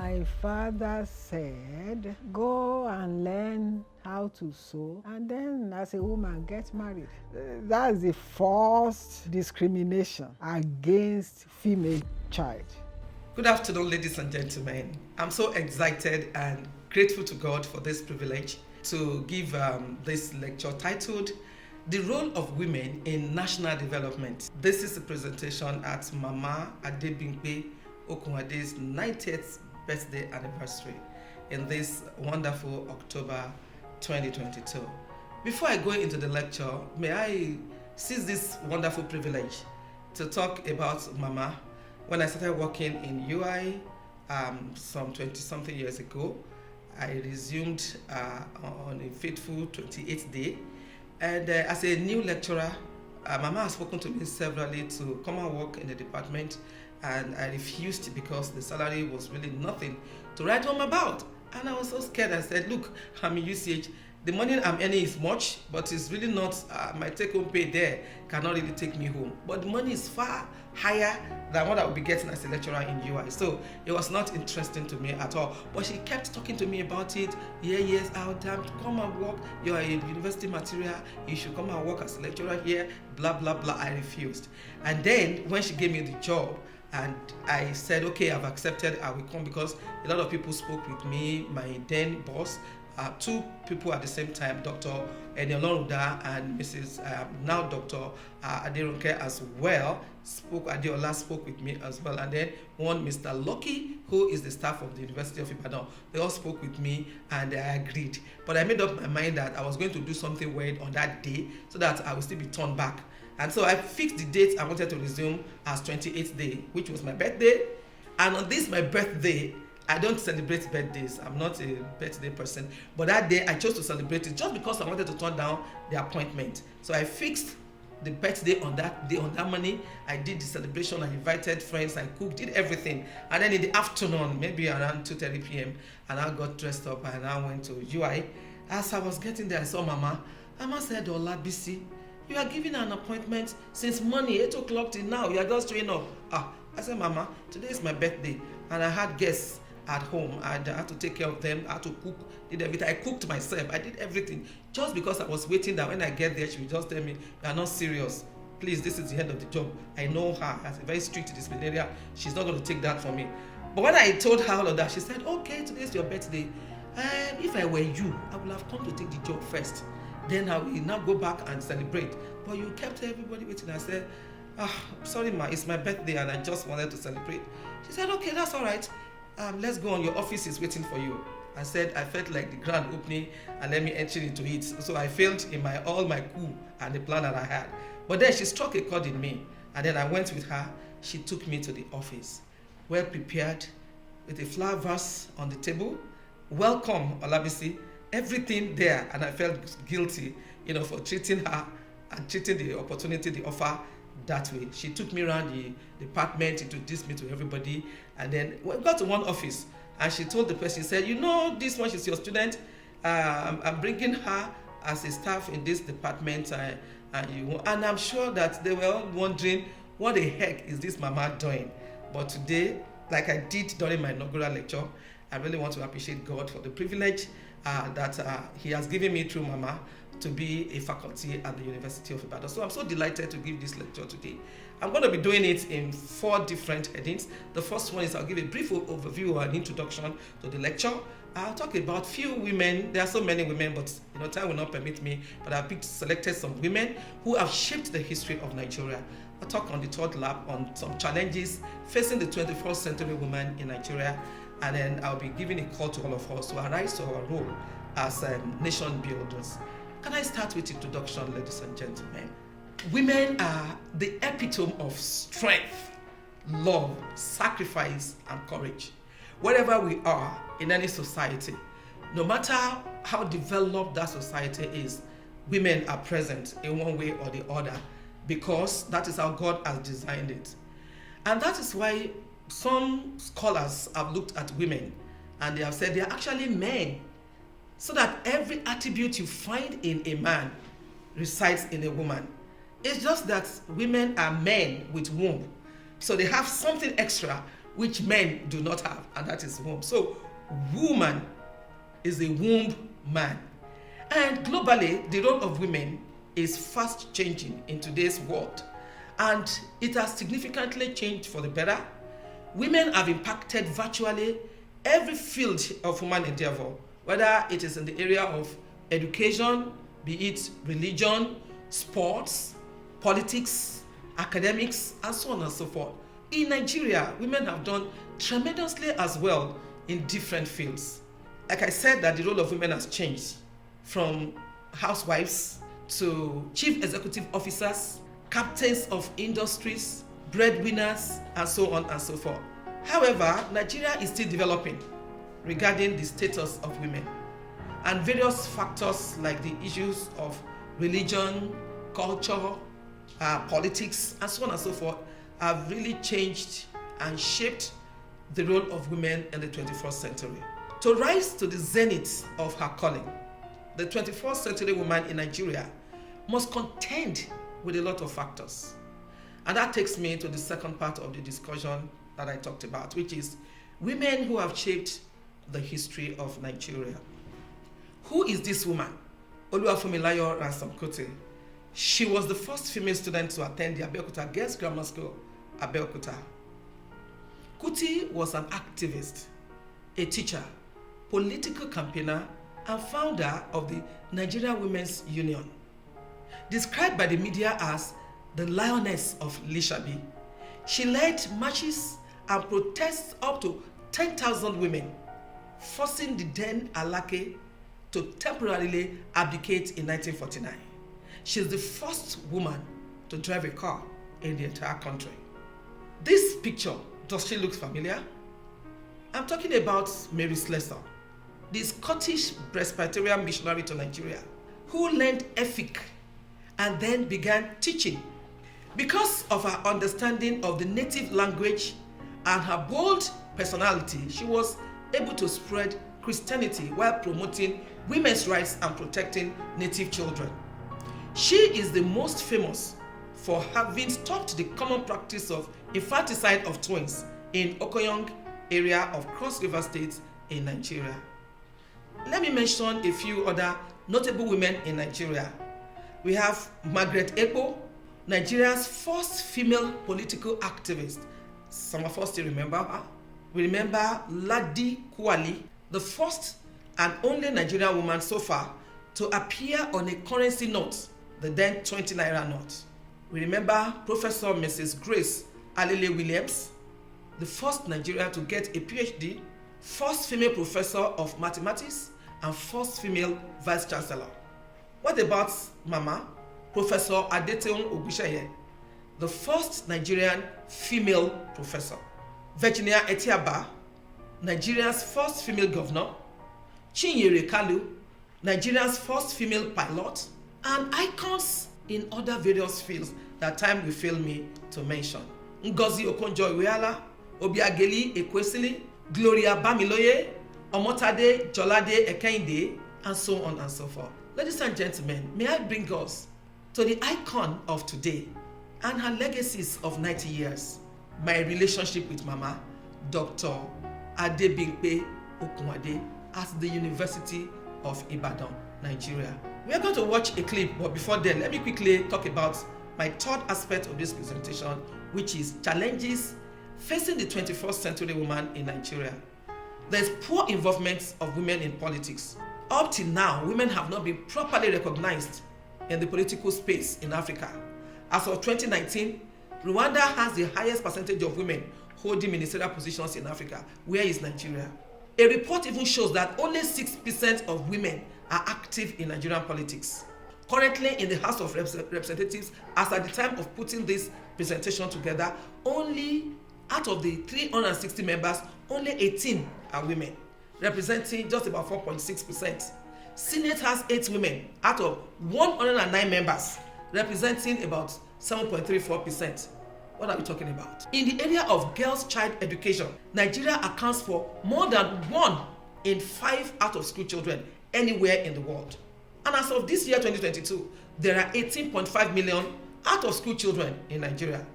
My father said, go and learn how to sew, and then as a woman get married. That's the first discrimination against female child. Good afternoon, ladies and gentlemen. I'm so excited and grateful to God for this privilege to give this lecture titled The Role of Women in National Development. This is a presentation at Mama Adebimpe Okunade's 90th birthday anniversary in this wonderful October 2022. Before I go into the lecture, may I seize this wonderful privilege to talk about Mama. When I started working in UI some 20-something years ago, I resumed on a fateful 28th day. And as a new lecturer, Mama has spoken to me severally to come and work in the department, and I refused because the salary was really nothing to write home about. And I was so scared. I said, look, I'm in UCH. The money I'm earning is much, but it's really not, my take-home pay there cannot really take me home. But the money is far higher than what I would be getting as a lecturer in UI. So it was not interesting to me at all. But she kept talking to me about it. Yes, I'll come and work. You're a university material. You should come and work as a lecturer here. Blah, blah, blah. I refused. And then when she gave me the job, and I said, okay, I've accepted, I will come, because a lot of people spoke with me, my then boss, two people at the same time, Dr. Enioloruda and Mrs. Now Dr. Aderonke as well, Adeola spoke with me as well, and then one Mr. Lucky, who is the staff of the University of Ibadan. They all spoke with me and I agreed. But I made up my mind that I was going to do something weird on that day so that I will still be turned back. And so I fixed the date I wanted to resume as 28th day, which was my birthday. And on this, my birthday, I don't celebrate birthdays. I'm not a birthday person. But that day, I chose to celebrate it just because I wanted to turn down the appointment. So I fixed the birthday on that day, on that money. I did the celebration. I invited friends. I cooked, did everything. And then in the afternoon, maybe around 2:30 p.m., and I got dressed up and I went to UI. As I was getting there, I saw Mama. Mama said, Olabisi, you are giving an appointment since morning, 8 o'clock till now. You are just showing up. I said, Mama, today is my birthday. And I had guests at home. I had to take care of them. I had to cook, did everything. I cooked myself. I did everything. Just because I was waiting that when I get there, she would just tell me, you are not serious. Please, this is the end of the job. I know her. As a very strict disciplinarian. She's not going to take that from me. But when I told her all of that, she said, okay, today is your birthday. If I were you, I would have come to take the job first. Then I will now go back and celebrate. But you kept everybody waiting. I said, sorry ma, it's my birthday and I just wanted to celebrate. She said, okay, that's all right. Let's go on, your office is waiting for you. I said, I felt like the grand opening and let me enter into it. So I failed in all my coup and the plan that I had. But then she struck a chord in me. And then I went with her. She took me to the office, well prepared, with a flower vase on the table. Welcome, Olabisi. Everything there, and I felt guilty, for treating her and treating the opportunity, the offer that way. She took me around the department, introduced me to everybody, and then we got to one office, and she told the person, she said, this one, she's your student. I'm bringing her as a staff in this department, and I'm sure that they were all wondering, what the heck is this Mama doing? But today, like I did during my inaugural lecture, I really want to appreciate God for the privilege that He has given me through Mama to be a faculty at the University of Ibadan. So I'm so delighted to give this lecture today. I'm going to be doing it in 4 different headings. The first one is I'll give a brief overview or an introduction to the lecture. I'll talk about few women. There are so many women, but time will not permit me. But I've selected some women who have shaped the history of Nigeria. I'll talk on the third lap on some challenges facing the 21st century woman in Nigeria. And then I'll be giving a call to all of us to arise to our role as nation builders. Can I start with introduction, ladies and gentlemen? Women are the epitome of strength, love, sacrifice, and courage. Wherever we are in any society, no matter how developed that society is, women are present in one way or the other because that is how God has designed it. And that is why some scholars have looked at women and they have said they are actually men, so that every attribute you find in a man resides in a woman. It's just that women are men with womb, so they have something extra which men do not have, and that is womb. So woman is a womb man. And globally, the role of women is fast changing in today's world, and it has significantly changed for the better. Women have impacted virtually every field of human endeavor, whether it is in the area of education, be it religion, sports, politics, academics, and so on and so forth. In Nigeria, women have done tremendously as well in different fields. Like I said, that the role of women has changed from housewives to chief executive officers, captains of industries, breadwinners, and so on and so forth. However, Nigeria is still developing regarding the status of women, and various factors like the issues of religion, culture, politics, and so on and so forth have really changed and shaped the role of women in the 21st century. To rise to the zenith of her calling, the 21st century woman in Nigeria must contend with a lot of factors. And that takes me to the second part of the discussion that I talked about, which is women who have shaped the history of Nigeria. Who is this woman? Oluwafunmilayo Ransom Kuti. She was the first female student to attend the Abeokuta Girls Grammar School, Abeokuta. Kuti was an activist, a teacher, political campaigner, and founder of the Nigeria Women's Union. Described by the media as the Lioness of Lishabi, she led marches and protests up to 10,000 women, forcing the then Alake to temporarily abdicate in 1949. She is the first woman to drive a car in the entire country. This picture, does she look familiar? I'm talking about Mary Slessor, the Scottish Presbyterian missionary to Nigeria, who learned ethic and then began teaching. Because of her understanding of the native language and her bold personality, she was able to spread Christianity while promoting women's rights and protecting native children. She is the most famous for having stopped the common practice of infanticide of twins in Okoyong area of Cross River State in Nigeria. Let me mention a few other notable women in Nigeria. We have Margaret Ekpo, Nigeria's first female political activist. Some of us still remember her. We remember Ladi Kwali, the first and only Nigerian woman so far to appear on a currency note, the then 20 naira note. We remember Professor Mrs. Grace Alele Williams, the first Nigerian to get a PhD, first female professor of mathematics, and first female vice chancellor. What about Mama, Professor Adeteun Ogunseye, the first Nigerian female professor? Virginia Etiaba, Nigeria's first female governor. Chinyere Kalu, Nigeria's first female pilot, and icons in other various fields that time will fail me to mention. Ngozi Okonjo-Iweala, Obiageli Ekwesili, Gloria Bamiloye, Omotade Jolade Ekinde, and so on and so forth. Ladies and gentlemen, may I bring us to the icon of today and her legacies of 90 years, my relationship with Mama, Dr. Adebimpe Okunade, at the University of Ibadan, Nigeria. We are going to watch a clip, but before then, let me quickly talk about my third aspect of this presentation, which is challenges facing the 21st century woman in Nigeria. There is poor involvement of women in politics. Up till now, women have not been properly recognized in the political space in Africa. As of 2019, Rwanda has the highest percentage of women holding ministerial positions in Africa. Where is Nigeria? A report even shows that only 6% of women are active in Nigerian politics. Currently in the House of Representatives, as at the time of putting this presentation together, only out of the 360 members, only 18 are women, representing just about 4.6%. Senate has 8 women out of 109 members, representing about 7.34%. What are we talking about? In the area of girls' child education, Nigeria accounts for more than 1 in 5 out-of-school children anywhere in the world. And as of this year, 2022, there are 18.5 million out-of-school children in Nigeria.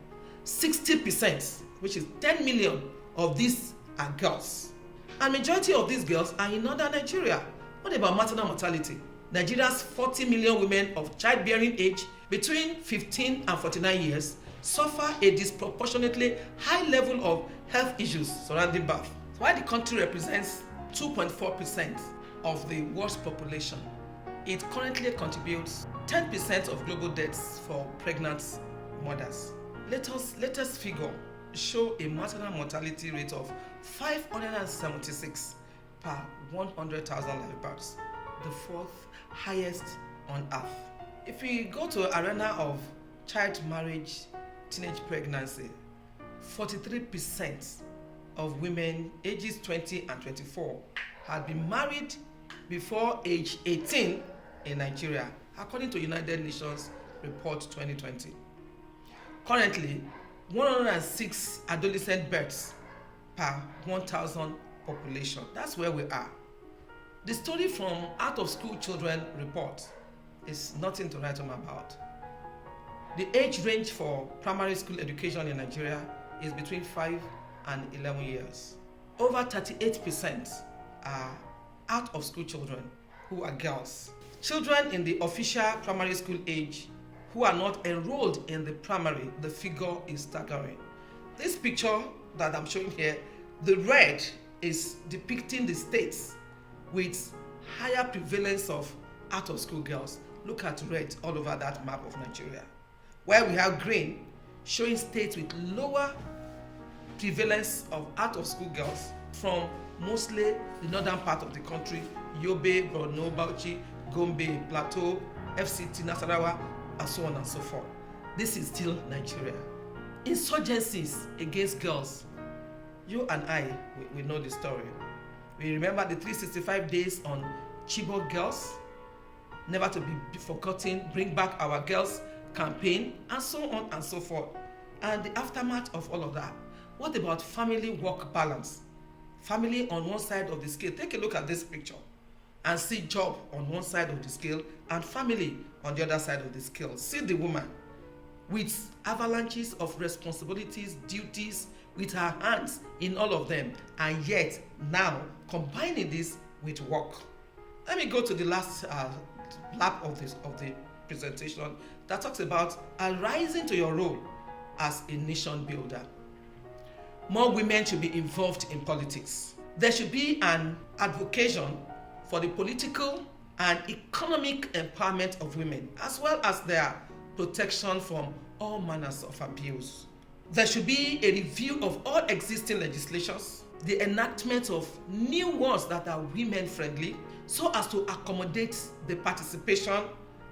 60%, which is 10 million of these are girls. And majority of these girls are in northern Nigeria. What about maternal mortality? Nigeria's 40 million women of childbearing age between 15 and 49 years suffer a disproportionately high level of health issues surrounding birth. While the country represents 2.4% of the world's population, it currently contributes 10% of global deaths for pregnant mothers. Latest figure show a maternal mortality rate of 576 per 100,000 live births, the fourth highest on earth. If we go to arena of child marriage, teenage pregnancy, 43% of women ages 20 and 24 had been married before age 18 in Nigeria, according to United Nations Report 2020. Currently, 106 adolescent births per 1,000 population. That's where we are. The story from Out of School Children report is nothing to write home about. The age range for primary school education in Nigeria is between 5 and 11 years. Over 38% are out of school children who are girls. Children in the official primary school age who are not enrolled in the primary, the figure is staggering. This picture that I'm showing here, the red is depicting the states with higher prevalence of out of school girls. Look at red all over that map of Nigeria. Where we have green showing states with lower prevalence of out of school girls from mostly the northern part of the country, Yobe, Borno, Bauchi, Gombe, Plateau, FCT, Nasarawa, and so on and so forth. This is still Nigeria. Insurgencies against girls. You and I, we know the story. We remember the 365 days on Chibok girls, never to be forgotten, bring back our girls campaign, and so on and so forth. And the aftermath of all of that. What about family work balance? Family on one side of the scale. Take a look at this picture and see job on one side of the scale and family on the other side of the scale. See the woman with avalanches of responsibilities, duties, with her hands in all of them, and yet now combining this with work. Let me go to the last lap of the presentation that talks about arising to your role as a nation builder. More women should be involved in politics. There should be an advocacy for the political and economic empowerment of women, as well as their protection from all manners of abuse. There should be a review of all existing legislations, the enactment of new ones that are women-friendly, so as to accommodate the participation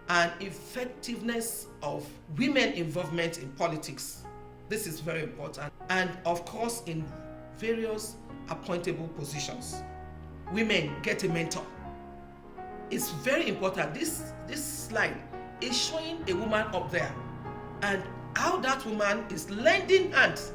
and effectiveness of women involvement in politics. This is very important. And of course, in various appointable positions, women get a mentor. It's very important. This slide is showing a woman up there and how that woman is lending hands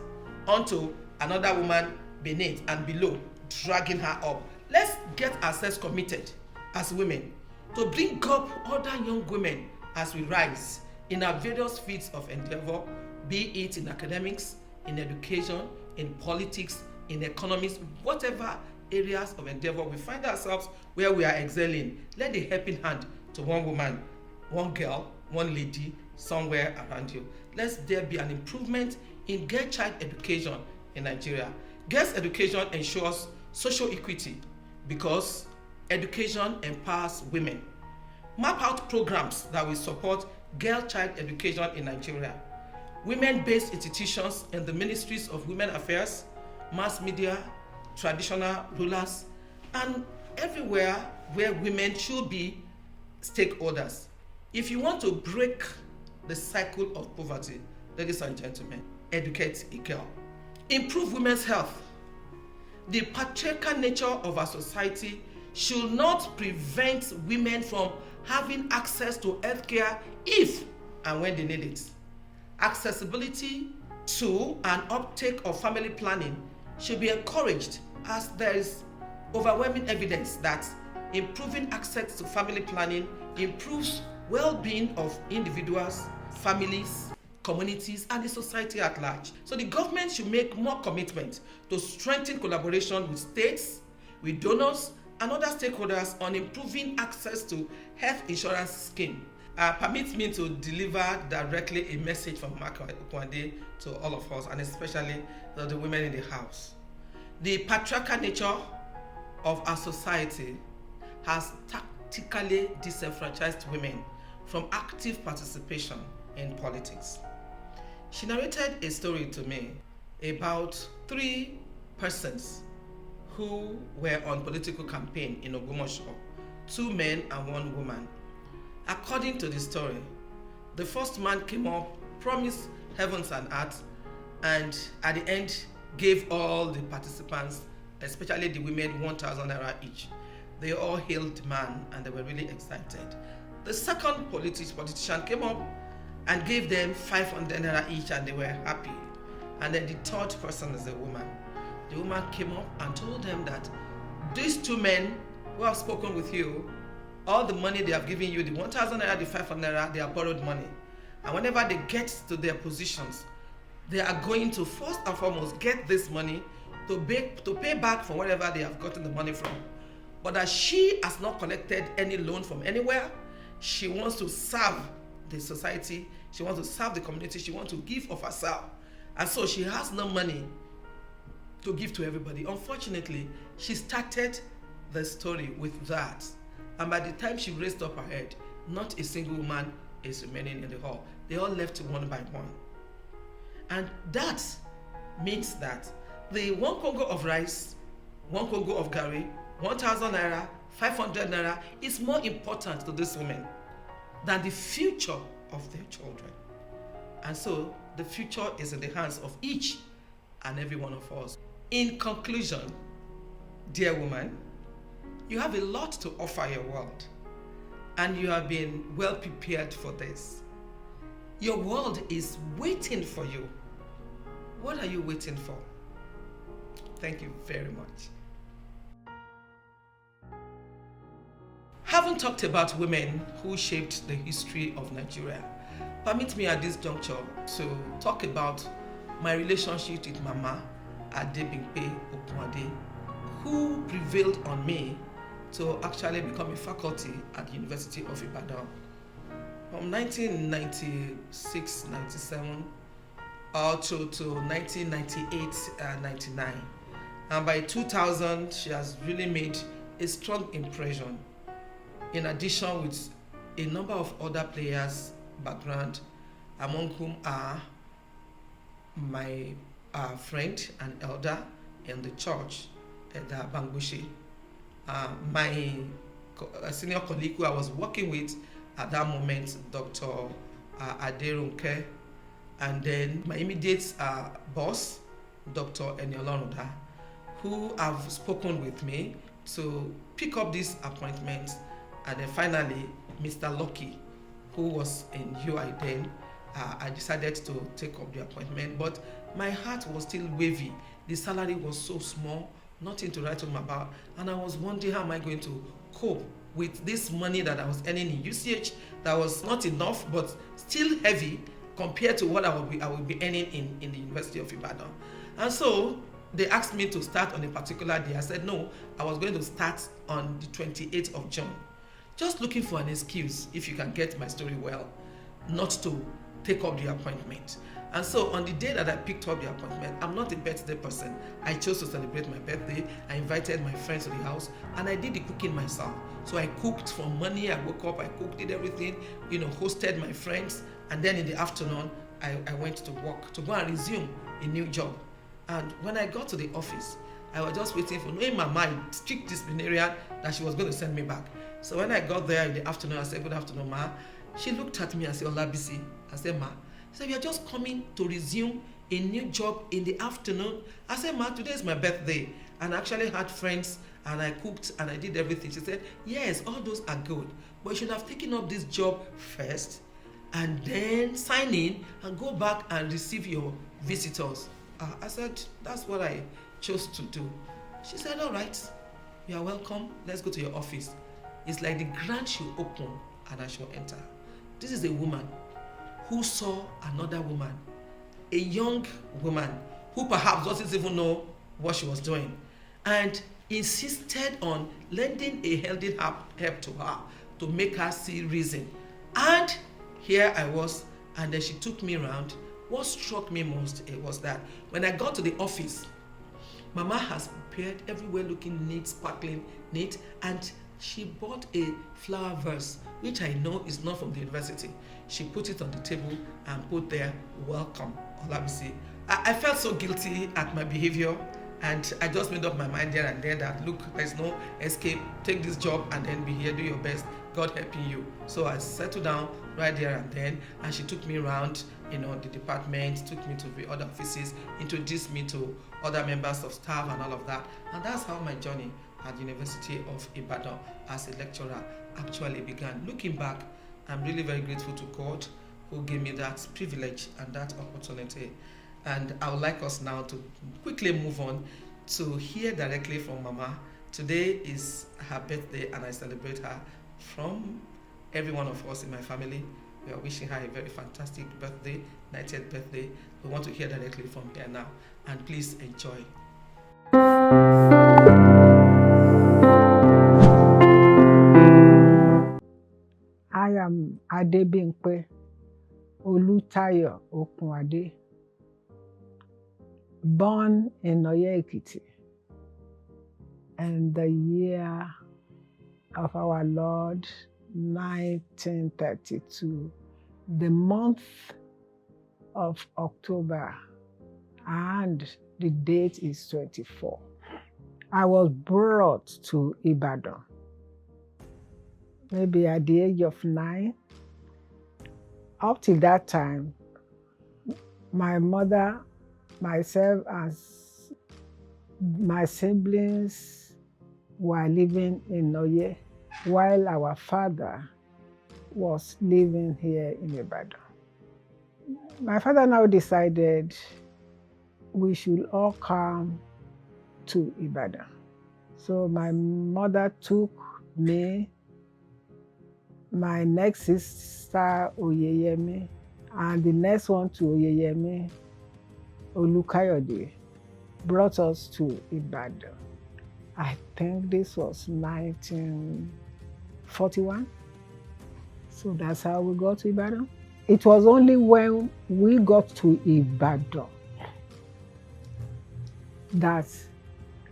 onto another woman beneath and below, dragging her up. Let's get ourselves committed as women to bring up other young women as we rise in our various fields of endeavor, be it in academics, in education, in politics, in economics, whatever areas of endeavor we find ourselves where we are excelling. Let the helping hand to one woman, one girl, one lady somewhere around you. Let there be an improvement in girl child education in Nigeria. Girls' education ensures social equity because education empowers women. Map out programs that will support girl child education in Nigeria. Women-based institutions in the ministries of women affairs, mass media, traditional rulers, and everywhere where women should be stakeholders. If you want to break the cycle of poverty, ladies and gentlemen, educate a girl. Improve women's health. The patriarchal nature of our society should not prevent women from having access to healthcare if and when they need it. Accessibility to and uptake of family planning should be encouraged, as there is overwhelming evidence that improving access to family planning improves well-being of individuals, families, communities, and the society at large. So the government should make more commitment to strengthen collaboration with states, with donors, and other stakeholders on improving access to health insurance scheme. Permit me to deliver directly a message from Okunade to all of us, and especially the women in the house. The patriarchal nature of our society has tactically disenfranchised women from active participation in politics. She narrated a story to me about 3 persons who were on political campaign in Ogbomoso, 2 men and 1 woman. According to the story, the first man came up, promised heavens and earth, and at the end gave all the participants, especially the women, 1,000 naira each. They all hailed the man and they were really excited. The second politician came up and gave them 500 naira each and they were happy. And then the third person is a woman. The woman came up and told them that these 2 men who have spoken with you, all the money they have given you, the 1,000 naira, the 500 naira, they are borrowed money. And whenever they get to their positions, they are going to first and foremost get this money to pay back for wherever they have gotten the money from. But as she has not collected any loan from anywhere, she wants to serve the society, she wants to serve the community, she wants to give of herself. And so she has no money to give to everybody. Unfortunately, she started the story with that. And by the time she raised up her head, not a single woman is remaining in the hall. They all left one by one. And that means that the 1 Congo of rice, 1 Congo of gari, 1,000 naira, 500 naira is more important to this women than the future of their children. And so the future is in the hands of each and every one of us. In conclusion, dear woman, you have a lot to offer your world, and you have been well prepared for this. Your world is waiting for you. What are you waiting for? Thank you very much. Having talked about women who shaped the history of Nigeria, permit me at this juncture to talk about my relationship with Mama Adebimpe Okunade, who prevailed on me to actually become a faculty at the University of Ibadan. From 1996-97 to 1998-99. And by 2000, she has really made a strong impression, in addition with a number of other players' background, among whom are my friend and elder in the church, Elder Bangbushi, my senior colleague who I was working with at that moment, Dr. Aderunke, and then my immediate boss, Dr. Eniolanoda, who have spoken with me to pick up this appointment, and then finally, Mr. Lucky, who was in UI then. I decided to take up the appointment, but my heart was still wavy. The salary was so small, nothing to write home about, and I was wondering, how am I going to cope with this money that I was earning in UCH that was not enough, but still heavy compared to what I will be earning in the University of Ibadan. And so they asked me to start on a particular day. I said no, I was going to start on the 28th of June. Just looking for an excuse, if you can get my story well, not to take up the appointment. And so on the day that I picked up the appointment, I'm not a birthday person. I chose to celebrate my birthday. I invited my friends to the house and I did the cooking myself. So I cooked for money. I woke up, I cooked, did everything, hosted my friends. And then in the afternoon, I went to work to go and resume a new job. And when I got to the office, I was just waiting for, in my mind, strict disciplinarian, that she was going to send me back. So when I got there in the afternoon, I said, "Good afternoon, ma." She looked at me and said, "Olabisi." I said, "Ma." She said, "We are just coming to resume a new job in the afternoon." I said, "Ma, today is my birthday." And I actually had friends and I cooked and I did everything. She said, "Yes, all those are good, but you should have taken up this job first and then sign in and go back and receive your visitors." I said, "That's what I chose to do." She said, "All right, you are welcome. Let's go to your office. It's like the grant should open and I shall enter." This is a woman who saw another woman, a young woman who perhaps doesn't even know what she was doing, and insisted on lending a helping help to her to make her see reason. And here I was, and then she took me around. What struck me most was that when I got to the office, Mama has prepared everywhere looking neat, sparkling, neat, and she bought a flower vase, which I know is not from the university. She put it on the table and put there, welcome, Olabisi. I felt so guilty at my behavior, and I just made up my mind there and there that, look, there's no escape, take this job and then be here, do your best, God helping you. So I settled down right there and then, and she took me around, the department, took me to the other offices, introduced me to other members of staff and all of that. And that's how my journey at the University of Ibadan as a lecturer actually began. Looking back, I'm really very grateful to God who gave me that privilege and that opportunity. And I would like us now to quickly move on to hear directly from Mama. Today is her birthday and I celebrate her. From every one of us in my family, we are wishing her a very fantastic birthday, 90th birthday. We want to hear directly from her now. And please enjoy. I am Adebimpe Olutayo Okunade, born in Oye Ekiti in the year of our Lord 1932, the month of October, and the date is 24. I was brought to Ibadan maybe at the age of 9. Up till that time, my mother, myself, and my siblings were living in Oye, while our father was living here in Ibadan. My father now decided we should all come to Ibadan. So my mother took me, my next sister Oyeyemi, and the next one to Oyeyemi, Olukayode, brought us to Ibadan. I think this was 1941. So that's how we got to Ibadan. It was only when we got to Ibadan that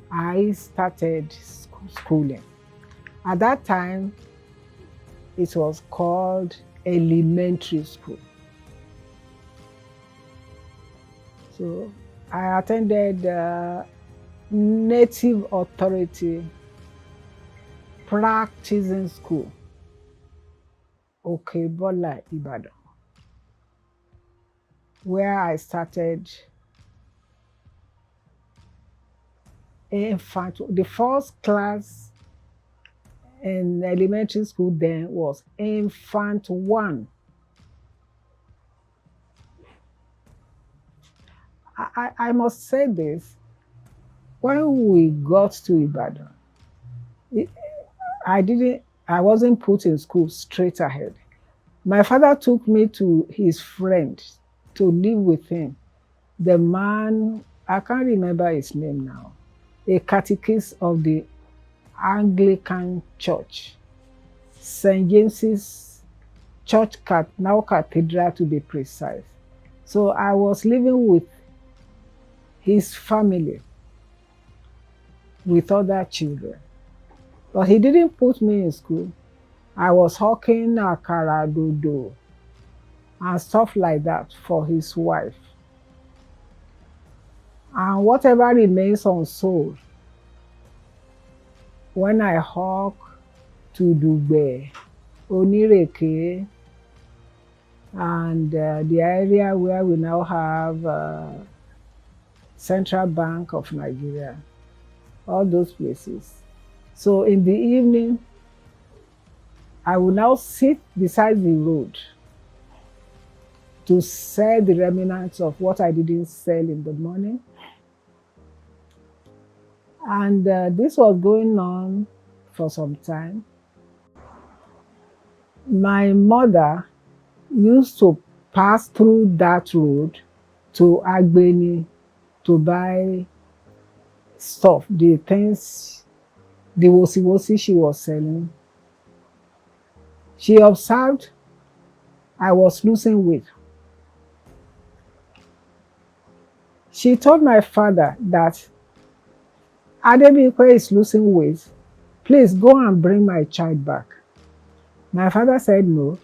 I started schooling. At that time, it was called elementary school. So I attended Native Authority Practicing School, Okebola, Ibadan, where I started infant. The first class in elementary school then was Infant 1. I must say this, when we got to Ibadan, I wasn't put in school straight ahead. My father took me to his friend to live with him. The man, I can't remember his name now, a catechist of the Anglican Church, St. James's Church, now Cathedral to be precise. So I was living with his family, with other children. But he didn't put me in school. I was hawking akara dodo and stuff like that for his wife. And whatever remains unsold, when I hawk to Dugbe, Onireke, and the area where we now have Central Bank of Nigeria, all those places. So in the evening, I will now sit beside the road to sell the remnants of what I didn't sell in the morning. And this was going on for some time. My mother used to pass through that road to Agbeni to buy stuff, the things, the wosi she was selling. She observed I was losing weight. She told my father that Adebimpe is losing weight. Please go and bring my child back. My father said no.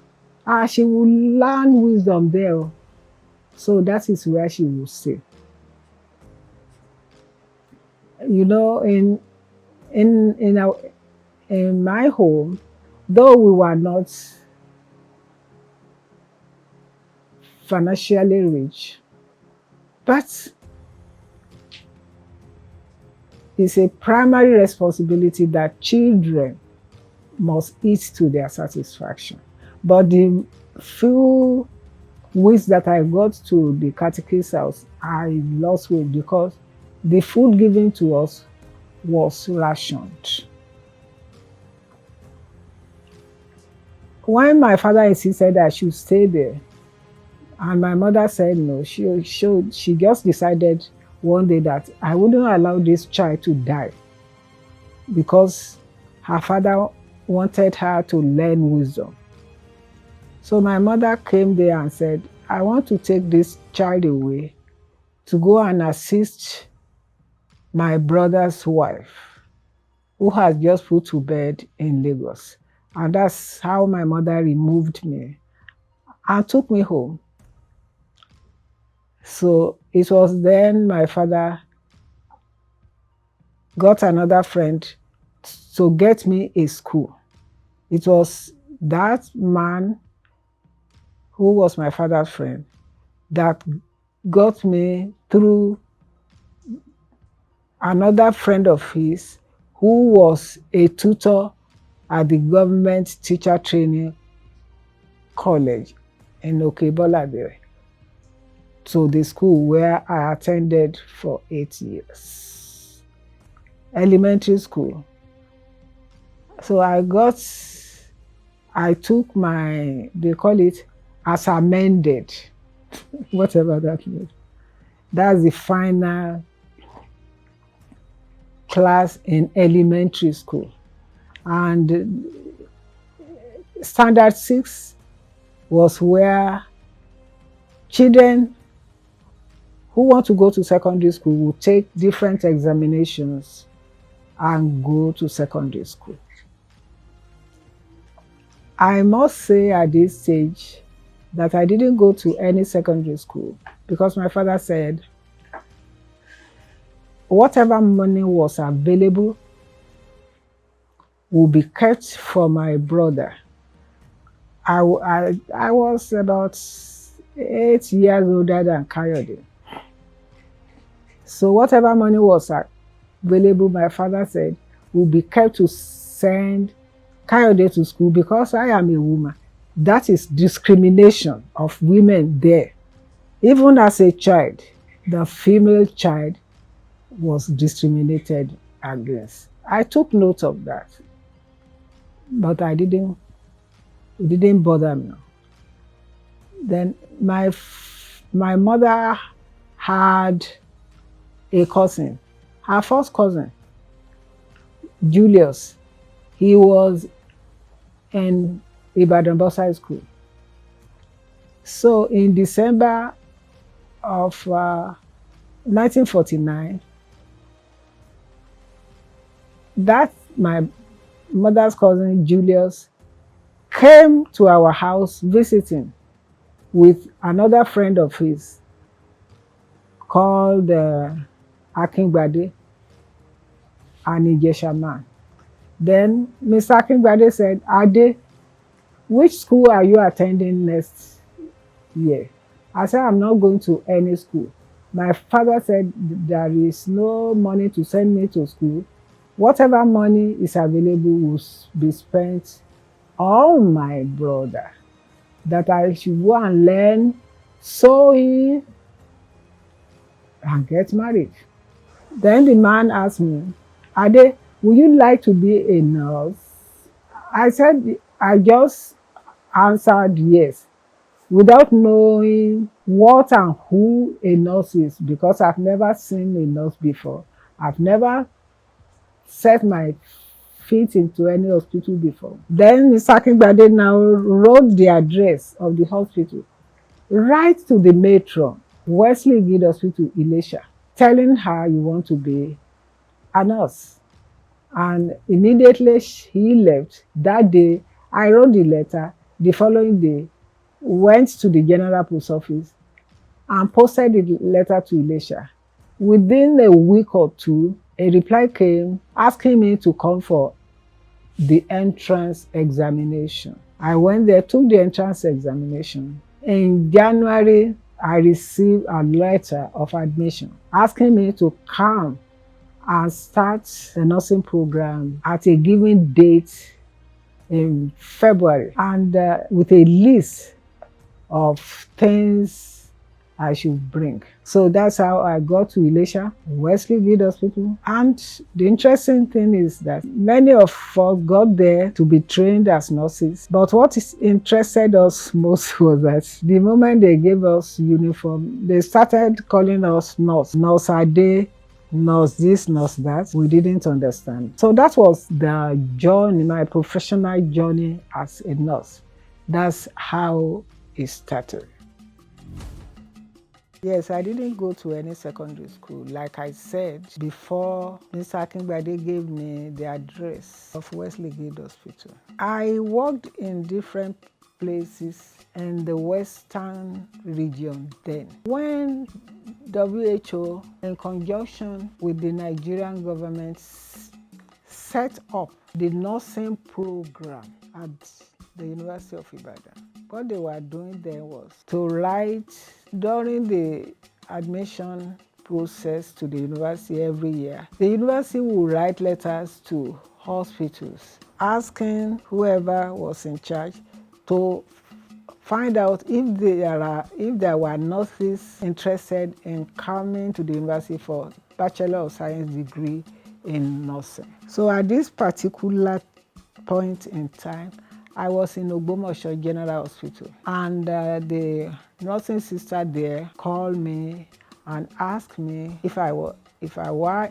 She will learn wisdom there. So that is where she will stay. You know, in my home, though we were not financially rich, but it's a primary responsibility that children must eat to their satisfaction. But the few weeks that I got to the catechist house, I lost weight because the food given to us was rationed. When my father insisted I should stay there, and my mother said no, she just decided one day that I wouldn't allow this child to die because her father wanted her to learn wisdom. So my mother came there and said, I want to take this child away to go and assist my brother's wife, who has just put to bed in Lagos. And that's how my mother removed me and took me home. So it was then my father got another friend to get me a school. It was that man who was my father's friend that got me through another friend of his who was a tutor at the government teacher training college in Okunade, to the school where I attended for 8 years, elementary school. So I took my, they call it as amended, whatever that means. That's the final class in elementary school. And standard 6 was where children who want to go to secondary school will take different examinations and go to secondary school. I must say at this stage that I didn't go to any secondary school because my father said whatever money was available will be kept for my brother. I was about 8 years older than Kayode. So whatever money was available, my father said, will be kept to send Kayode to school because I am a woman. That is discrimination of women there. Even as a child, the female child was discriminated against. I took note of that, but it didn't bother me. Then my mother had a cousin, her first cousin, Julius. He was in Ibadan Boys High School. So in December of 1949, that my mother's cousin Julius came to our house visiting with another friend of his called Akingbade, an Ijesha man. Then Mr. Akingbade said, Ade, which school are you attending next year? I said, I'm not going to any school. My father said there is no money to send me to school. Whatever money is available will be spent on my brother, that I should go and learn sewing and get married. Then the man asked me, Ade, would you like to be a nurse? I said, I just answered yes. without knowing what and who a nurse is, because I've never seen a nurse before. I've never set my feet into any hospital before. Then Mr. Akingbade now wrote the address of the hospital right to the matron, Wesley Guild Hospital, Ilesha, telling her you want to be a nurse. And immediately she left. That day, I wrote the letter. The following day, went to the general post office and posted the letter to Ilesha. Within a week or two, a reply came asking me to come for the entrance examination. I went there, took the entrance examination. In January, I received a letter of admission asking me to come and start the nursing program at a given date in February, and with a list of things I should bring. So that's how I got to Ilesha, Wesley Guild Hospital. And the interesting thing is that many of us got there to be trained as nurses. But what interested us most was that the moment they gave us uniform, they started calling us nurse. Nurse Ade, nurse this, nurse that. We didn't understand. So that was the journey, my professional journey as a nurse. That's how it started. Yes, I didn't go to any secondary school. Like I said before, Mr. Akingbade gave me the address of Wesley Guild Hospital. I worked in different places in the Western region then. When WHO, in conjunction with the Nigerian government, set up the nursing program at the University of Ibadan, what they were doing then was to write during the admission process to the university every year. The university will write letters to hospitals asking whoever was in charge to find out if there were nurses interested in coming to the university for Bachelor of Science degree in nursing. So at this particular point in time, I was in Ogbomoso General Hospital, and the nursing sister there called me and asked me if I were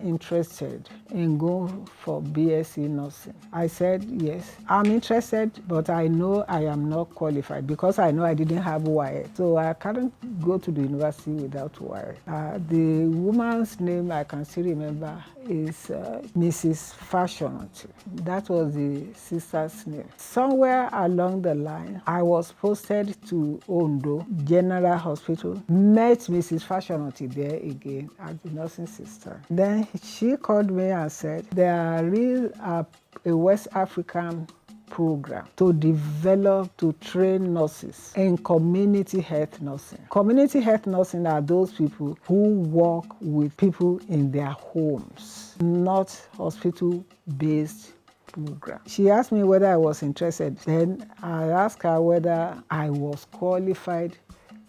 interested in going for BSc nursing. I said yes, I'm interested, but I know I am not qualified because I know I didn't have WAEC. So I couldn't go to the university without WAEC. The woman's name I can still remember is Mrs. Fashionati. That was the sister's name. Somewhere along the line, I was posted to Ondo General Hospital, met Mrs. Fashionati there again as the nursing sister. Then she called me and said, there is a West African program to develop, to train nurses in community health nursing. Community health nursing are those people who work with people in their homes, not hospital-based program. She asked me whether I was interested. Then I asked her whether I was qualified.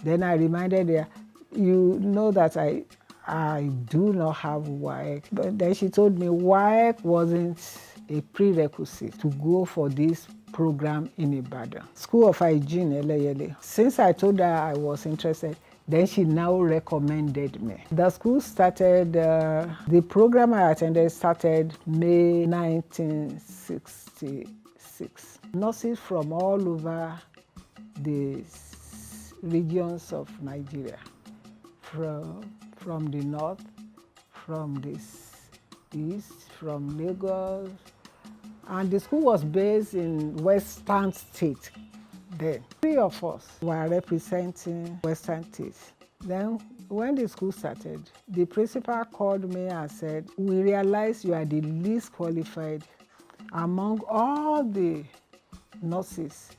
Then I reminded her, you know that I do not have WAEC. But then she told me WAEC wasn't a prerequisite to go for this program in Ibadan. School of Hygiene, Eleyele. Since I told her I was interested, then she now recommended me. The school started, the program I attended started May 1966. Nurses from all over the regions of Nigeria, from the north, from the east, from Lagos, and the school was based in Western State then. 3 of us were representing Western State. Then when the school started, the principal called me and said, we realize you are the least qualified among all the nurses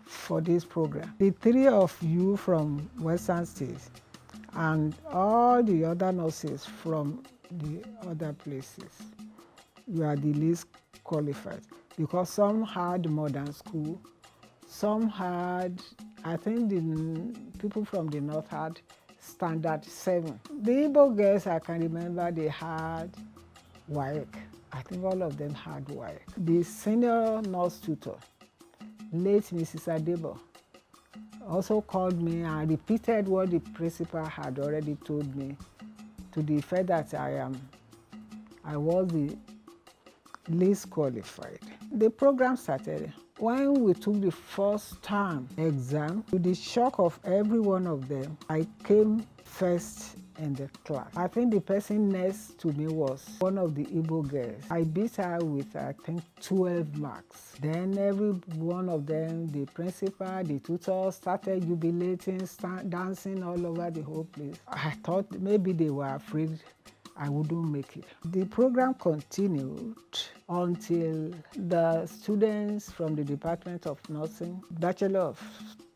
for this program. The 3 of you from Western States and all the other nurses from the other places, you are the least qualified, because some had modern school, some had, I think the people from the north had standard 7. The Igbo girls, I can remember, they had WAEC. I think all of them had WAEC. The senior nurse tutor, late Mrs. Adebo, also called me and repeated what the principal had already told me, to the effect that I was the least qualified. The program started. When we took the first term exam, to the shock of every one of them, I came first in the class. I think the person next to me was one of the Igbo girls. I beat her with, I think, 12 marks. Then every one of them, the principal, the tutor, started jubilating, dancing all over the whole place. I thought maybe they were afraid I wouldn't make it. The program continued until the students from the Department of Nursing, Bachelor of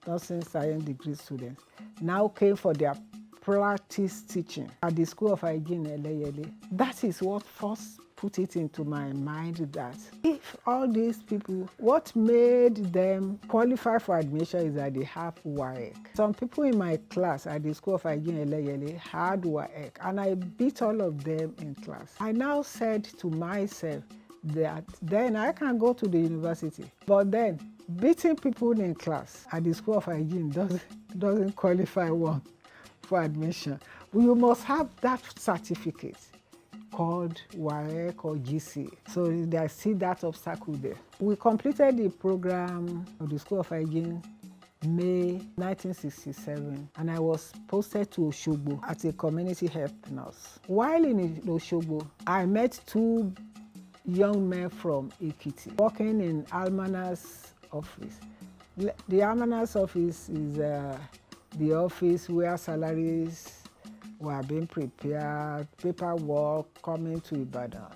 Nursing Science degree students, now came for their practice teaching at the School of Hygiene Eleyele. That is what first put it into my mind that if all these people, what made them qualify for admission is that they have WAEC. Some people in my class at the School of Hygiene Eleyele had WAEC, and I beat all of them in class. I now said to myself that then I can go to the university, but then beating people in class at the School of Hygiene doesn't qualify one for admission. You must have that certificate called WAEC or GC. So there's still that obstacle there. We completed the program of the School of Hygiene May 1967, and I was posted to Oshogbo as a community health nurse. While in Oshogbo, I met two young men from Ekiti working in Almana's office. The Almana's office is the office where salaries were being prepared, paperwork coming to Ibadan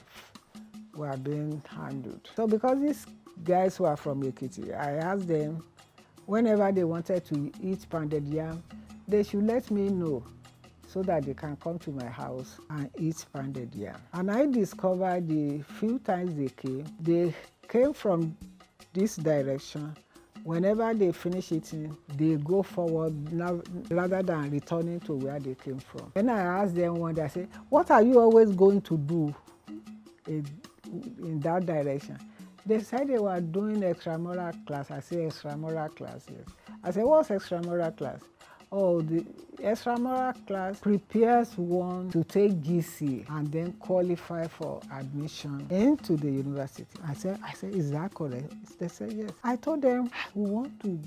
were being handled. So because these guys were from Ekiti, I asked them whenever they wanted to eat pounded yam, they should let me know so that they can come to my house and eat pounded yam. And I discovered the few times they came from this direction. Whenever they finish eating, they go forward rather than returning to where they came from. Then I asked them one day, I said, what are you always going to do in that direction? They said they were doing extramural class. I said, extramural class, yes. I said, what's extramural class? Oh, the extramural class prepares one to take GC and then qualify for admission into the university. I said, is that correct? They said, yes. I told them, we want to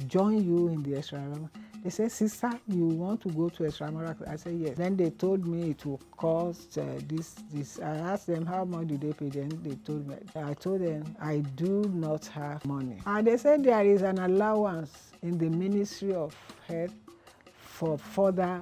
join you in the extramural. They said, sister, you want to go to extramural class? I said, yes. Then they told me it will cost this. I asked them how much did they pay. Then they told me. I told them, I do not have money. And they said there is an allowance in the Ministry of Health for further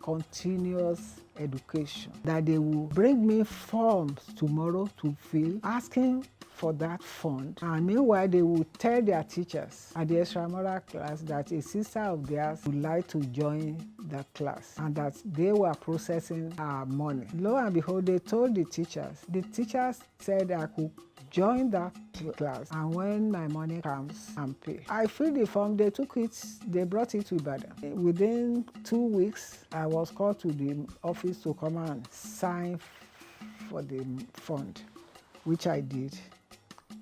continuous education, that they will bring me forms tomorrow to fill, asking for that fund. And meanwhile, they will tell their teachers at the extramural class that a sister of theirs would like to join the class and that they were processing our money. Lo and behold, they told the teachers. The teachers said I could join that class, and when my money comes, and pay. I filled the form, they took it, they brought it to Ibadan. Within 2 weeks, I was called to the office to come and sign for the fund, which I did,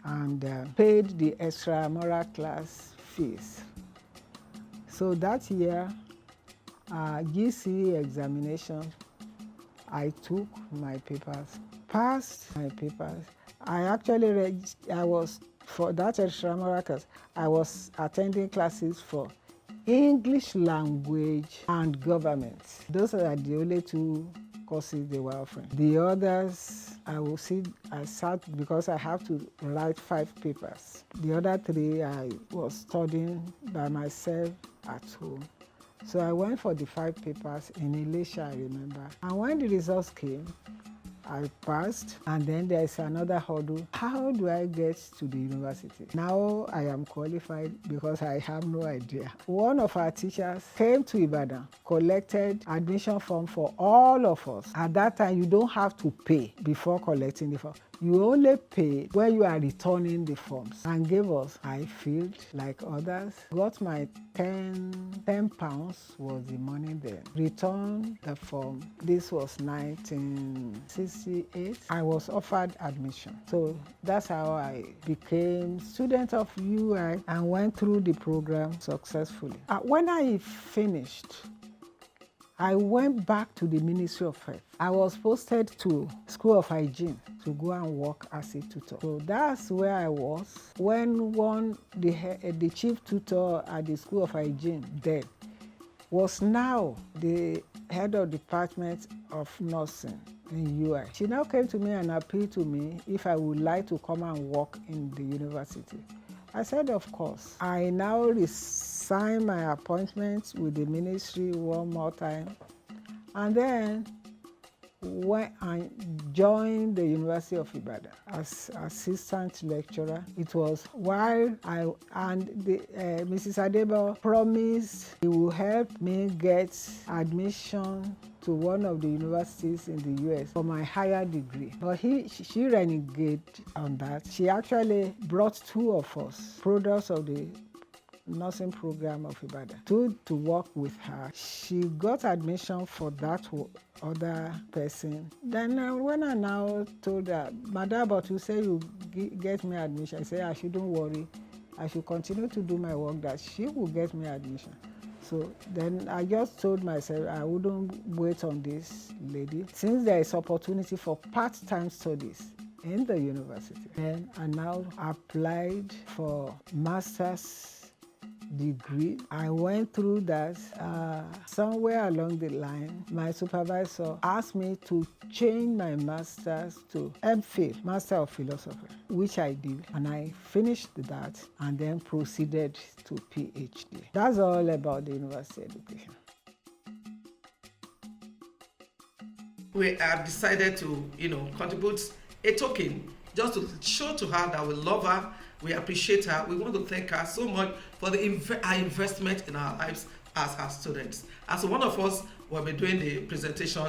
and paid the extramural class fees. So that year, GCE examination, I took my papers, passed my papers. I was, for that extramural class, I was attending classes for English language and government. Those are the only two courses they were offering. The others, I sat because I have to write 5 papers. The other 3, I was studying by myself at home. So I went for the 5 papers in Elisha, I remember. And when the results came, I passed, and then there's another hurdle. How do I get to the university? Now I am qualified because I have no idea. One of our teachers came to Ibadan, collected admission form for all of us. At that time, you don't have to pay before collecting the form. You only pay when you are returning the forms, and gave us. I filled like others, got my 10 pounds was the money then. Returned the form. This was 1968. I was offered admission. So that's how I became student of UI and went through the program successfully. When I finished, I went back to the Ministry of Health. I was posted to School of Hygiene to go and work as a tutor. So that's where I was when the chief tutor at the School of Hygiene then was now the head of department of nursing in UI. She now came to me and appealed to me if I would like to come and work in the university. I said, of course. I now resigned my appointment with the ministry one more time, and then when I joined the University of Ibadan as assistant lecturer. It was while Mrs. Adebo promised he will help me get admission to one of the universities in the US for my higher degree. But she reneged on that. She actually brought two of us, products of the nursing program of Ibadan, to work with her. She got admission for that other person. Then when I now told her, Madam, but you say you get me admission, I said I shouldn't worry. I should continue to do my work, that she will get me admission. So then I just told myself I wouldn't wait on this lady. Since there is opportunity for part-time studies in the university, and I now applied for master's degree. I went through that. Somewhere along the line, my supervisor asked me to change my master's to MPhil, Master of Philosophy, which I did, and I finished that and then proceeded to PhD. That's all about the university education. We have decided to, contribute a token just to show to her that we love her, we appreciate her. We want to thank her so much for her investment in our lives as her students. As one of us will be doing the presentation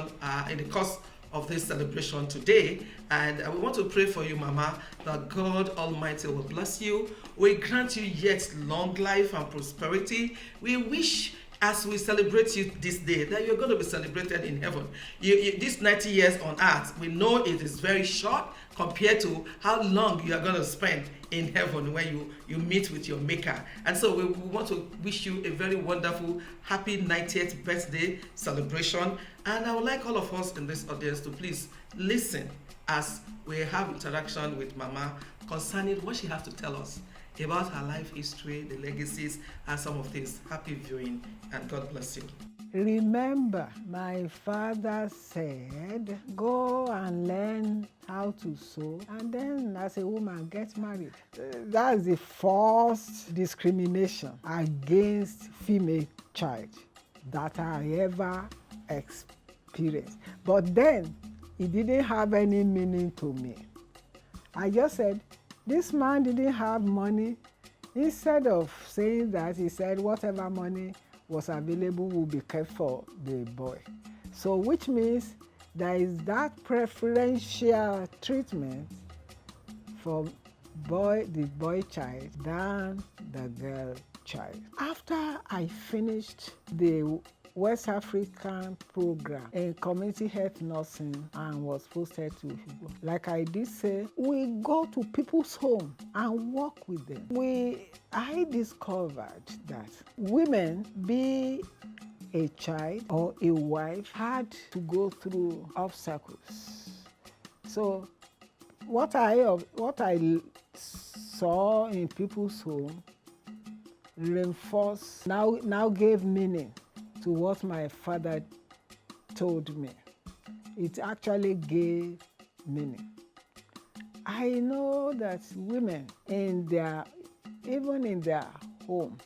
in the course of this celebration today, and we want to pray for you, Mama, that God Almighty will bless you. We grant you yet long life and prosperity. We wish, as we celebrate you this day, that you're going to be celebrated in heaven. This 90 years on earth, we know it is very short compared to how long you are going to spend in heaven when you meet with your Maker. And so we want to wish you a very wonderful, happy 90th birthday celebration. And I would like all of us in this audience to please listen as we have interaction with Mama concerning what she has to tell us about her life history, the legacies, and some of things. Happy viewing, and God bless you. Remember, my father said, go and learn how to sew, and then as a woman, get married. That's the first discrimination against female child that I ever experienced. But then, it didn't have any meaning to me. I just said, this man didn't have money. Instead of saying that, he said whatever money was available will be kept for the boy. So which means there is that preferential treatment for the boy child than the girl child. After I finished the West African program in community health nursing and was posted to Hugo, like I did say, we go to people's home and work with them. I discovered that women, be a child or a wife, had to go through obstacles. So what I saw in people's home reinforced, now gave meaning to what my father told me. It actually gave meaning. I know that women even in their homes,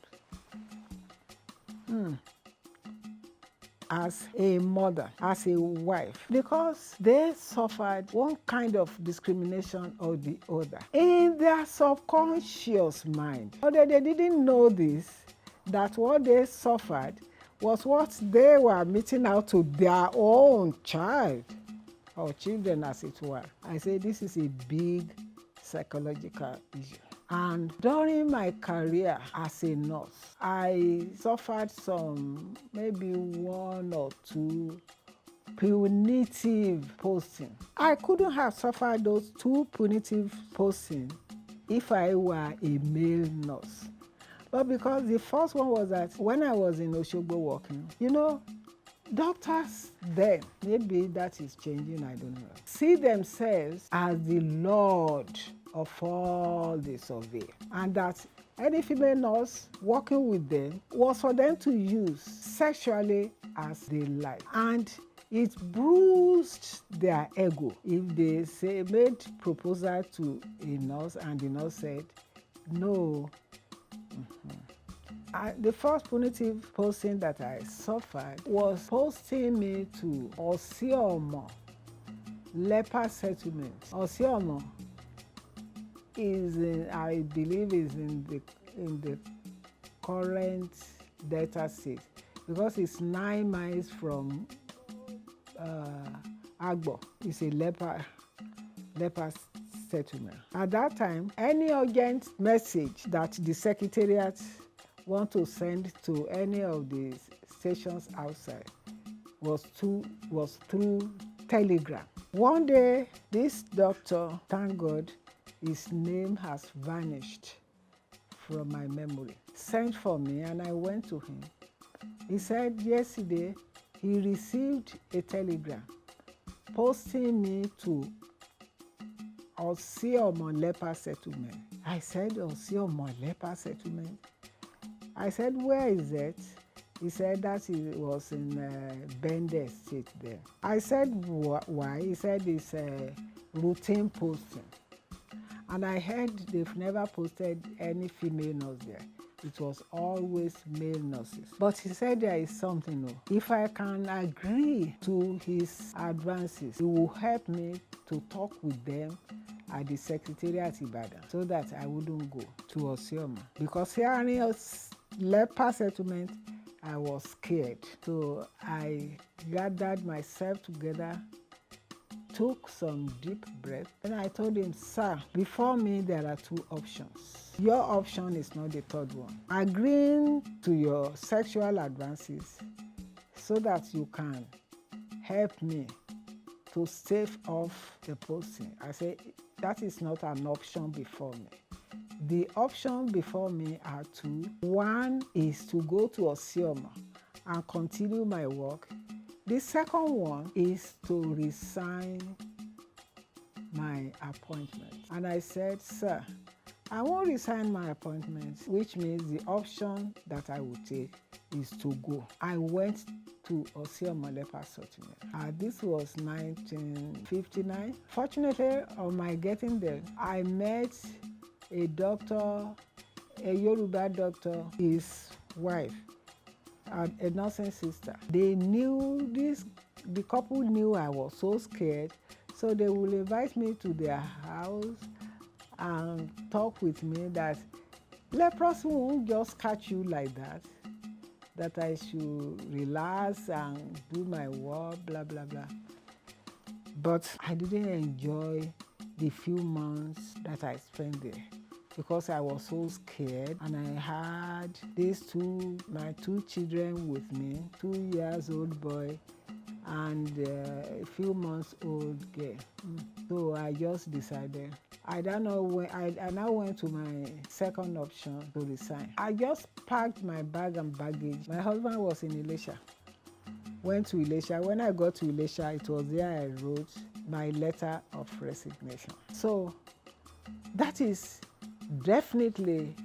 as a mother, as a wife, because they suffered one kind of discrimination or the other in their subconscious mind. Although they didn't know this, that what they suffered was what they were meting out to their own child. or children as it were. I say this is a big psychological issue. And during my career as a nurse, I suffered some, maybe 1 or 2 punitive posting. I couldn't have suffered those 2 punitive posting if I were a male nurse. But because the first one was that when I was in Oshogbo working, doctors then, maybe that is changing, I don't know, see themselves as the Lord of all the survey, and that any female nurse working with them was for them to use sexually as they like. And it bruised their ego if they made proposal to a nurse and the nurse said no. The first punitive posting that I suffered was posting me to Osiomo leper settlement. Osiomo I believe is in the current Delta State, because it's 9 miles from Agbo. It's a leper settlement. At that time, any urgent message that the secretariat want to send to any of the stations outside was through telegram. One day, this doctor, thank God, his name has vanished from my memory, sent for me, and I went to him. He said yesterday he received a telegram posting me to Osiomo leper settlement. I said, Osiomo leper settlement? I said, where is it? He said that it was in Bende State there. I said, why? He said it's a routine posting. And I heard they've never posted any female nurse there. It was always male nurses. But he said there is something. If I can agree to his advances, it will help me to talk with them at the Secretariat Ibadan so that I wouldn't go to Osiomo. Because here in a leper settlement, I was scared. So I gathered myself together, took some deep breath, and I told him, sir, before me there are 2 options. Your option is not the third one. Agreeing to your sexual advances so that you can help me to stave off the posting. I said, that is not an option before me. The option before me are 2. One is to go to Osiomo and continue my work. The second one is to resign my appointment. And I said, sir, I won't resign my appointment, which means the option that I would take is to go. I went to Osiomo leper settlement. This was 1959. Fortunately, on my getting there, I met a doctor, a Yoruba doctor, his wife, and a nursing sister. They knew this, the couple knew I was so scared, so they will invite me to their house and talk with me that leprosy won't just catch you like that I should relax and do my work, blah, blah, blah. But I didn't enjoy the few months that I spent there because I was so scared, and I had my two children with me, 2 years old boy and a few months old girl. So I just decided, I don't know when, I now went to my second option to resign. I just packed my bag and baggage. My husband was in Ilesha. Went to Ilesha. When I got to Ilesha, it was there I wrote my letter of resignation. So that is definitely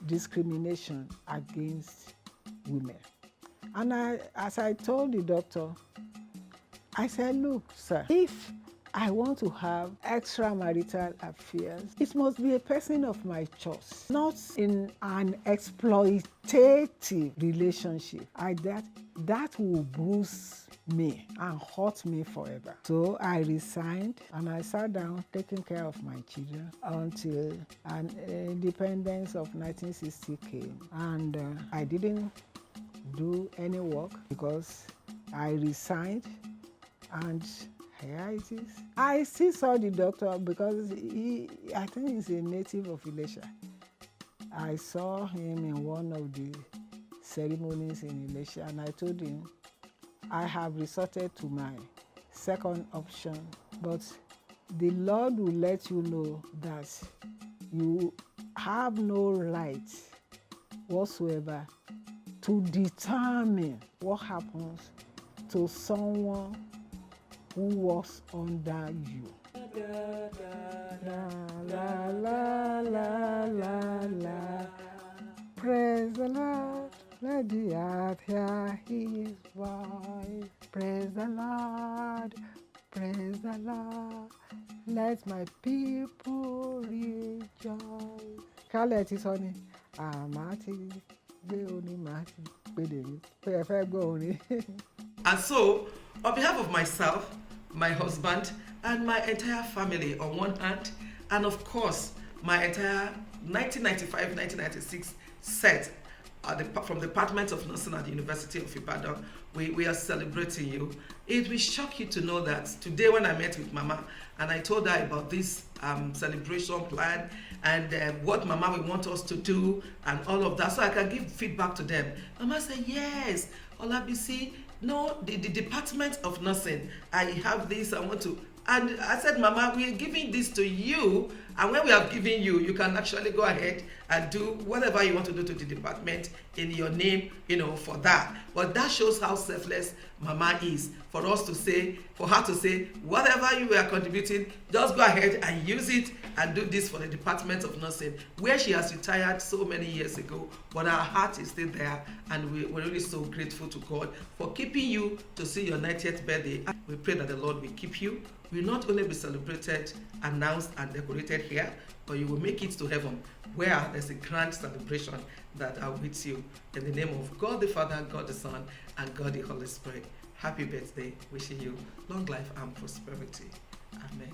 discrimination against women. And as I told the doctor, I said, look, sir, if I want to have extramarital affairs, it must be a person of my choice, not in an exploitative relationship. That will bruise me and hurt me forever. So I resigned and I sat down taking care of my children until independence of 1960 came. And I didn't do any work because I resigned and here it is. I still saw the doctor because I think he's a native of Ilesha. I saw him in one of the ceremonies in Ilesha, and I told him, I have resorted to my second option, but the Lord will let you know that you have no right whatsoever to determine what happens to someone who was under you. La, la, la, la, la, la. Praise the Lord, let the earth hear his voice. Praise the Lord, praise the Lord, let my people rejoice. Kálẹ̀ ti sọ ni, àmà ti gbé orin, màá ti gbèdè mi, pé ẹ fẹ́ gbọ́ orin. And so, on behalf of myself, my husband, and my entire family on one hand, and of course, my entire 1995-1996 set from the Department of Nursing at the University of Ibadan, we are celebrating you. It will shock you to know that today when I met with Mama and I told her about this celebration plan and what Mama will want us to do and all of that, so I can give feedback to them. Mama said, yes, Olabisi, no, the Department of Nursing, I have this, I want to. And I said, Mama, we are giving this to you. And when we have given you, you can actually go ahead and do whatever you want to do to the department in your name, for that. But that shows how selfless Mama is. For her to say, whatever you are contributing, just go ahead and use it and do this for the Department of Nursing, where she has retired so many years ago. But her heart is still there, and we're really so grateful to God for keeping you to see your 90th birthday. We pray that the Lord will keep you. Will not only be celebrated, announced, and decorated here, but you will make it to heaven, where there's a grand celebration that awaits you. In the name of God the Father, God the Son, and God the Holy Spirit. Happy birthday. Wishing you long life and prosperity. Amen.